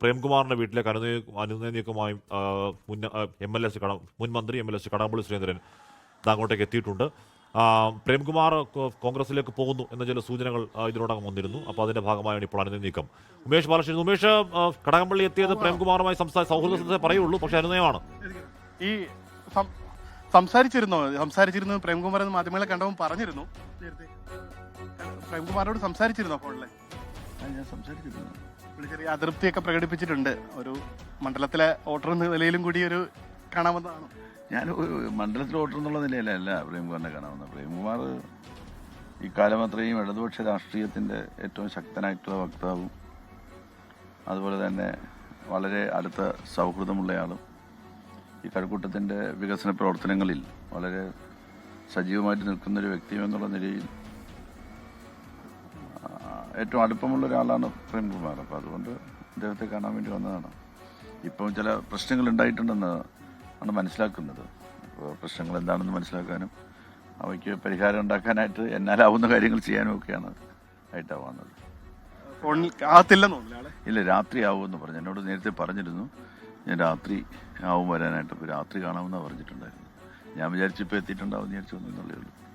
പ്രേംകുമാറിന്റെ വീട്ടിലേക്ക് അനുനയനീയമായും മുൻ മന്ത്രി MLA കടകംപള്ളി സുരേന്ദ്രൻ അങ്ങോട്ടേക്ക് എത്തിയിട്ടുണ്ട്. പ്രേംകുമാർ കോൺഗ്രസിലേക്ക് പോകുന്നു എന്ന ചില സൂചനകൾ ഇതിനോടകം വന്നിരുന്നു. അപ്പോൾ അതിന്റെ ഭാഗമായാണ് ഇപ്പോൾ അനുനയ നീക്കം. ഉമേഷ് ബാലകൃഷ്ണൻ, ഉമേഷ്, കടകംപള്ളി എത്തിയത് പ്രേംകുമാറുമായി സൗഹൃദത്തെ പറയുള്ളൂ, പക്ഷേ അനുനയമാണ്. ഈ സംസാരിച്ചിരുന്നു പ്രേംകുമാർ എന്ന് മാധ്യമങ്ങളെ കണ്ടപ്പോൾ പറഞ്ഞിരുന്നു. നേരത്തെ പ്രേംകുമാറോട് സംസാരിച്ചിരുന്നു. ഫോണിലെ ഞാൻ സംസാരിച്ചിരുന്നു. പുള്ളി ചെറിയ അതൃപ്തിയൊക്കെ പ്രകടിപ്പിച്ചിട്ടുണ്ട്. ഒരു മണ്ഡലത്തിലെ വോട്ടർ എന്ന നിലയിലും കൂടി ഒരു കാണാവുന്നതാണ്. ഞാൻ മണ്ഡലത്തിൽ വോട്ടർ എന്നുള്ള നിലയിലല്ല പ്രേംകുമാറിനെ കാണാവുന്നത്. പ്രേംകുമാർ ഇക്കാലം അത്രയും ഇടതുപക്ഷ രാഷ്ട്രീയത്തിൻ്റെ ഏറ്റവും ശക്തനായിട്ടുള്ള വക്താവും അതുപോലെ തന്നെ വളരെ അടുത്ത സൗഹൃദമുള്ളയാളും ഈ കഴക്കൂട്ടത്തിൻ്റെ വികസന പ്രവർത്തനങ്ങളിൽ വളരെ സജീവമായിട്ട് നിൽക്കുന്നൊരു വ്യക്തിയും എന്നുള്ള നിലയിൽ ഏറ്റവും അടുപ്പമുള്ള ഒരാളാണ് പ്രേംകുമാർ. അപ്പോൾ അതുകൊണ്ട് അദ്ദേഹത്തെ കാണാൻ വേണ്ടി വന്നതാണ്. ഇപ്പം ചില പ്രശ്നങ്ങൾ ഉണ്ടായിട്ടുണ്ടെന്ന് ആണ് മനസ്സിലാക്കുന്നത്. അപ്പോൾ പ്രശ്നങ്ങൾ എന്താണെന്ന് മനസ്സിലാക്കാനും അവയ്ക്ക് പരിഹാരം ഉണ്ടാക്കാനായിട്ട് എന്നാലാവുന്ന കാര്യങ്ങൾ ചെയ്യാനും ഒക്കെയാണ് ആയിട്ടാണ് വന്നത്. ഇല്ല, രാത്രി ആവുമെന്ന് പറഞ്ഞു. എന്നോട് നേരത്തെ പറഞ്ഞിരുന്നു ഞാൻ രാത്രി ആവും വരാനായിട്ട്. ഇപ്പോൾ രാത്രി കാണാമെന്നാണ് പറഞ്ഞിട്ടുണ്ടായിരുന്നു. ഞാൻ വിചാരിച്ചിപ്പോൾ എത്തിയിട്ടുണ്ടാവും വിചാരിച്ചു എന്നുള്ളേ ഉള്ളൂ.